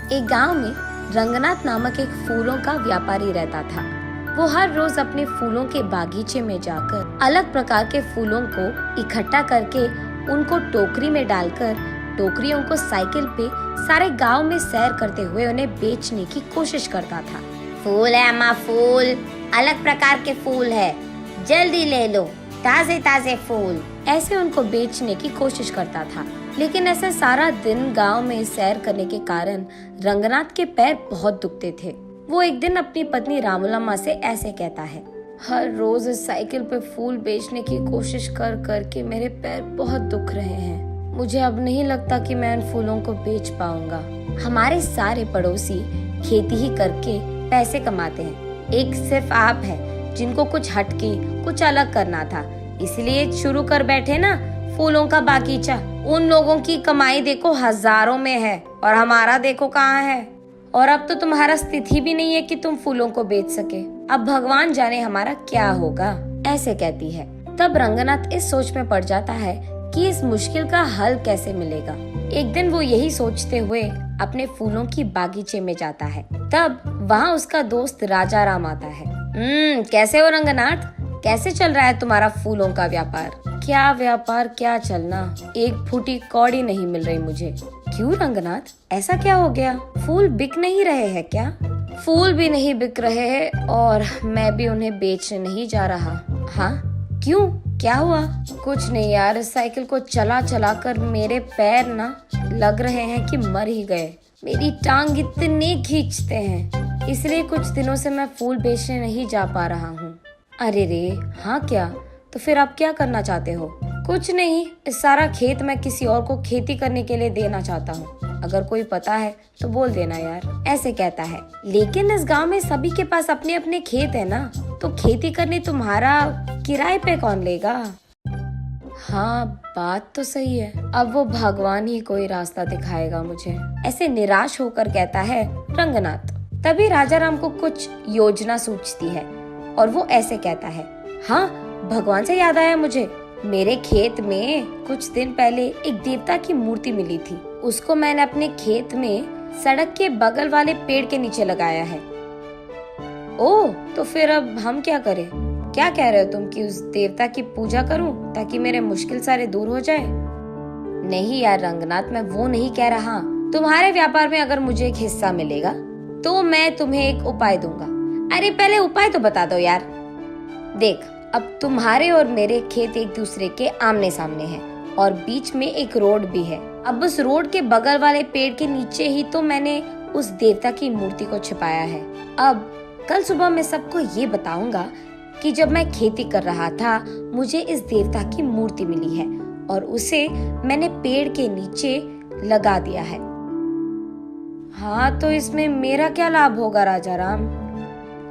एक गांव में रंगनाथ नामक एक फूलों का व्यापारी रहता था। वो हर रोज अपने फूलों के बागीचे में जाकर अलग प्रकार के फूलों को इकट्ठा करके उनको टोकरी में डालकर टोकरियों को साइकिल पे सारे गांव में सैर करते हुए उन्हें बेचने की कोशिश करता था। फूल है अम्मा, फूल, अलग प्रकार के फूल है, जल्दी ले लो, ताजे ताजे फूल। ऐसे उनको बेचने की कोशिश करता था, लेकिन ऐसे सारा दिन गांव में सैर करने के कारण रंगनाथ के पैर बहुत दुखते थे। वो एक दिन अपनी पत्नी रामूलम्मा से ऐसे कहता है, हर रोज इस साइकिल पे फूल बेचने की कोशिश कर कर के मेरे पैर बहुत दुख रहे हैं। मुझे अब नहीं लगता कि मैं इन फूलों को बेच पाऊंगा। हमारे सारे पड़ोसी खेती ही करके पैसे कमाते हैं, एक सिर्फ आप है जिनको कुछ हटके कुछ अलग करना था, इसलिए शुरू कर बैठे ना फूलों का बागीचा। उन लोगों की कमाई देखो हजारों में है और हमारा देखो कहाँ है। और अब तो तुम्हारा स्थिति भी नहीं है कि तुम फूलों को बेच सके। अब भगवान जाने हमारा क्या होगा, ऐसे कहती है। तब रंगनाथ इस सोच में पड़ जाता है कि इस मुश्किल का हल कैसे मिलेगा। एक दिन वो यही सोचते हुए अपने फूलों की बागीचे में जाता है। तब वहाँ उसका दोस्त राजा राम आता है। कैसे हो रंगनाथ, कैसे चल रहा है तुम्हारा फूलों का व्यापार? क्या व्यापार, क्या चलना, एक फूटी कौड़ी नहीं मिल रही मुझे। क्यों रंगनाथ, ऐसा क्या हो गया? फूल बिक नहीं रहे हैं क्या? फूल भी नहीं बिक रहे हैं और मैं भी उन्हें बेचने नहीं जा रहा। हाँ क्यों, क्या हुआ? कुछ नहीं यार, इस साइकिल को चला चला कर मेरे पैर ना लग रहे हैं कि मर ही गए। मेरी टांग इतने खींचते हैं, इसलिए कुछ दिनों से मैं फूल बेचने नहीं जा पा रहा हूँ। अरे रे, हाँ क्या? तो फिर आप क्या करना चाहते हो? कुछ नहीं, इस सारा खेत मैं किसी और को खेती करने के लिए देना चाहता हूँ। अगर कोई पता है तो बोल देना यार, ऐसे कहता है। लेकिन इस गांव में सभी के पास अपने अपने खेत है ना, तो खेती करने तुम्हारा किराए पे कौन लेगा? हाँ बात तो सही है, अब वो भगवान ही कोई रास्ता दिखाएगा मुझे, ऐसे निराश होकर कहता है रंगनाथ। तभी राजा राम को कुछ योजना सूझती है और वो ऐसे कहता है, हाँ भगवान से याद आया मुझे, मेरे खेत में कुछ दिन पहले एक देवता की मूर्ति मिली थी। उसको मैंने अपने खेत में सड़क के बगल वाले पेड़ के नीचे लगाया है। ओह, तो फिर अब हम क्या करें? क्या कह रहे हो तुम कि उस देवता की पूजा करूं ताकि मेरे मुश्किल सारे दूर हो जाए? नहीं यार रंगनाथ, मैं वो नहीं कह रहा। तुम्हारे व्यापार में अगर मुझे एक हिस्सा मिलेगा तो मैं तुम्हें एक उपाय दूंगा। अरे पहले उपाय तो बता दो यार। देख, अब तुम्हारे और मेरे खेत एक दूसरे के आमने सामने हैं और बीच में एक रोड भी है। अब उस रोड के बगल वाले पेड़ के नीचे ही तो मैंने उस देवता की मूर्ति को छिपाया है। अब कल सुबह मैं सबको ये बताऊंगा कि जब मैं खेती कर रहा था मुझे इस देवता की मूर्ति मिली है और उसे मैंने पेड़ के नीचे लगा दिया है। हाँ तो इसमें मेरा क्या लाभ होगा राजा राम?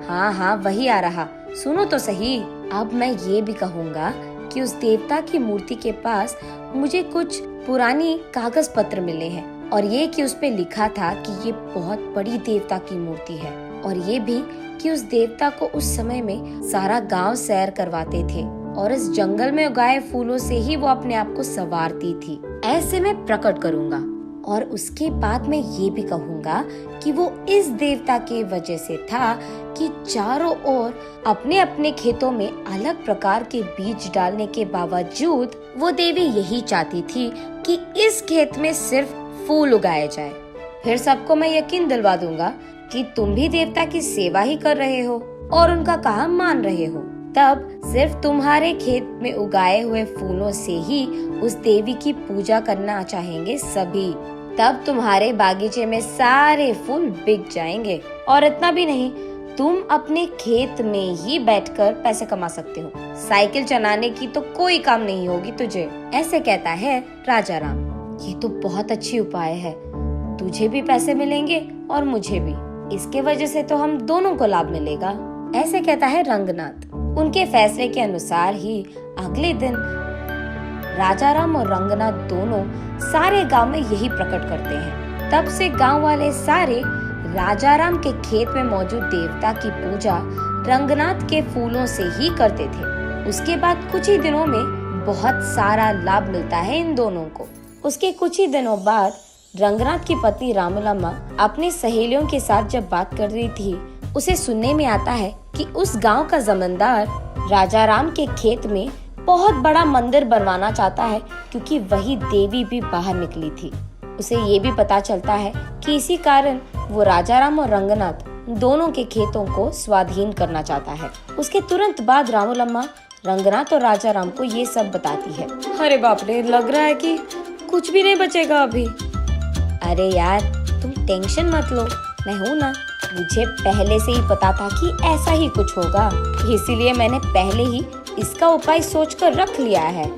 हाँ हाँ वही आ रहा, सुनो तो सही। अब मैं ये भी कहूँगा कि उस देवता की मूर्ति के पास मुझे कुछ पुरानी कागज पत्र मिले हैं और ये कि उस पे लिखा था कि ये बहुत बड़ी देवता की मूर्ति है और ये भी कि उस देवता को उस समय में सारा गांव सैर करवाते थे और इस जंगल में उगाए फूलों से ही वो अपने आप को संवारती थी। ऐसे मैं प्रकट करूँगा और उसके बाद मैं ये भी कहूँगा कि वो इस देवता के वजह से था कि चारों ओर अपने अपने खेतों में अलग प्रकार के बीज डालने के बावजूद वो देवी यही चाहती थी कि इस खेत में सिर्फ फूल उगाए जाए। फिर सबको मैं यकीन दिलवा दूंगा कि तुम भी देवता की सेवा ही कर रहे हो और उनका काम मान रहे हो। तब सिर्फ तुम्हारे खेत में उगाए हुए फूलों से ही उस देवी की पूजा करना चाहेंगे सभी। तब तुम्हारे बागीचे में सारे फूल बिक जाएंगे और इतना भी नहीं, तुम अपने खेत में ही बैठकर पैसे कमा सकते हो। साइकिल चलाने की तो कोई काम नहीं होगी तुझे, ऐसे कहता है राजा राम। ये तो बहुत अच्छी उपाय है, तुझे भी पैसे मिलेंगे और मुझे भी, इसके वजह से तो हम दोनों को लाभ मिलेगा, ऐसे कहता है रंगनाथ। उनके फैसले के अनुसार ही अगले दिन राजा राम और रंगनाथ दोनों सारे गांव में यही प्रकट करते हैं। तब से गांव वाले सारे राजा राम के खेत में मौजूद देवता की पूजा रंगनाथ के फूलों से ही करते थे। उसके बाद कुछ ही दिनों में बहुत सारा लाभ मिलता है इन दोनों को। उसके कुछ ही दिनों बाद रंगनाथ की पत्नी रामूलम्मा अपनी सहेलियों के साथ जब बात कर रही थी, उसे सुनने में आता है कि उस गांव का जमींदार राजा राम के खेत में बहुत बड़ा मंदिर बनवाना चाहता है, क्योंकि वही देवी भी बाहर निकली थी। उसे ये भी पता चलता है कि इसी कारण वो राजा राम और रंगनाथ दोनों के खेतों को स्वाधीन करना चाहता है। उसके तुरंत बाद रामूलम्मा रंगनाथ और राजा राम को ये सब बताती है। अरे बाप रे, लग रहा है कि कुछ भी नहीं बचेगा अभी। अरे यार, तुम टेंशन मत लो, मैं हूँ ना। मुझे पहले से ही पता था कि ऐसा ही कुछ होगा, इसीलिए मैंने पहले ही इसका उपाय सोचकर रख लिया है।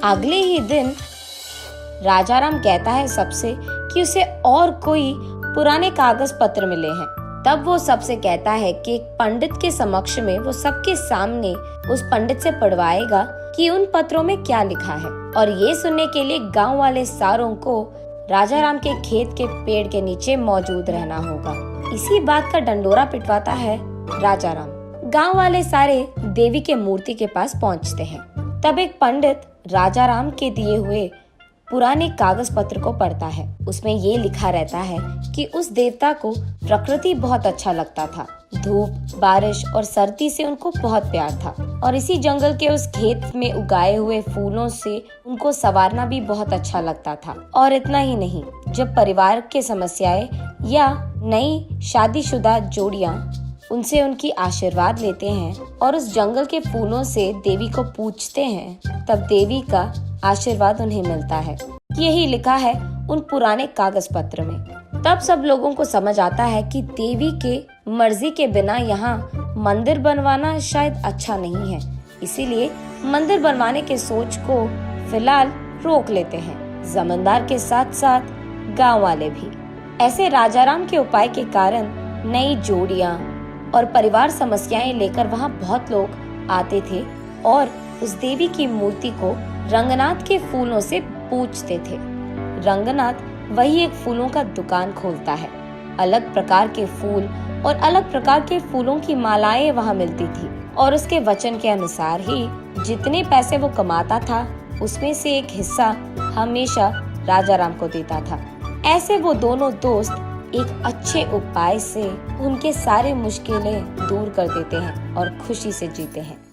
अगले ही दिन राजा राम कहता है सबसे कि उसे और कोई पुराने कागज पत्र मिले हैं। तब वो सबसे कहता है कि एक पंडित के समक्ष में वो सबके सामने उस पंडित से पढ़वाएगा कि उन पत्रों में क्या लिखा है। और ये सुनने के लिए गांव वाले सारों को राजा राम के खेत के पेड़ के नीचे मौजूद रहना होगा। इसी बात का डंडोरा पिटवाता है राजा राम। गांव वाले सारे देवी के मूर्ति के पास पहुंचते हैं। तब एक पंडित राजा राम के दिए हुए पुराने कागज पत्र को पढ़ता है। उसमें ये लिखा रहता है कि उस देवता को प्रकृति बहुत अच्छा लगता था। धूप, बारिश और सर्दी से उनको बहुत प्यार था, और इसी जंगल के उस खेत में उगाए हुए फूलों से उनको संवारना भी बहुत अच्छा लगता था। और इतना ही नहीं, जब परिवार के समस्याएं या नई शादीशुदा जोड़ियां उनसे उनकी आशीर्वाद लेते हैं और उस जंगल के फूलों से देवी को पूजते हैं, तब देवी का आशीर्वाद उन्हें मिलता है। यही लिखा है उन पुराने कागज पत्र में। तब सब लोगों को समझ आता है कि देवी के मर्जी के बिना यहाँ मंदिर बनवाना शायद अच्छा नहीं है, इसीलिए मंदिर बनवाने के सोच को फिलहाल रोक लेते हैं, जमींदार के साथ साथ गांव वाले भी। ऐसे राजा राम के उपाय के कारण नई जोड़ियां और परिवार समस्याएं लेकर वहाँ बहुत लोग आते थे और उस देवी की मूर्ति को रंगनाथ के फूलों से पूजते थे। रंगनाथ वही एक फूलों का दुकान खोलता है। अलग प्रकार के फूल और अलग प्रकार के फूलों की मालाएं वहाँ मिलती थी, और उसके वचन के अनुसार ही जितने पैसे वो कमाता था उसमें से एक हिस्सा हमेशा राजा राम को देता था। ऐसे वो दोनों दोस्त एक अच्छे उपाय से उनके सारे मुश्किलें दूर कर देते हैं और खुशी से जीते हैं।